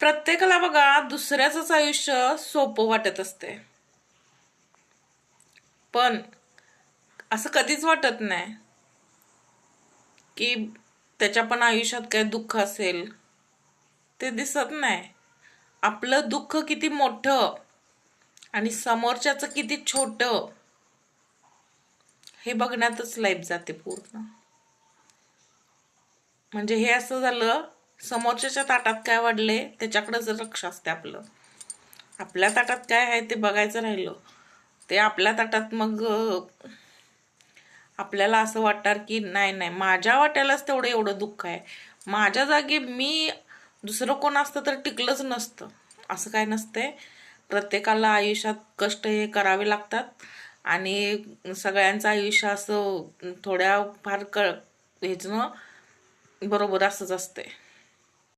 प्रत्येकाला बघा दुसऱ्याचंच आयुष्य सोपं वाटत असते, पण असं कधीच वाटत नाही की त्याच्या पण आयुष्यात काय दुःख असेल. ते दिसत नाही. आपलं दुःख किती मोठं आणि समोरच्याचं किती छोटं हे बघण्यातच लाईफ जाते पूर्ण. म्हणजे हे असं झालं, समोरच्याच्या ताटात काय वाढले त्याच्याकडेच लक्ष असते आपलं. आपल्या ताटात काय आहे ते बघायचं राहिलं, ते आपल्या ताटात मग आपल्याला असं वाटणार की नाही नाही, माझ्या वाट्यालाच तेवढं एवढं दुःख आहे, माझ्या जागी मी दुसरं कोण असतं तर टिकलंच नसतं. असं काय नसतंय. प्रत्येकाला आयुष्यात कष्ट हे करावे लागतात आणि सगळ्यांचं आयुष्य असं थोड्या फार हेच ना बरोबर असंच असते.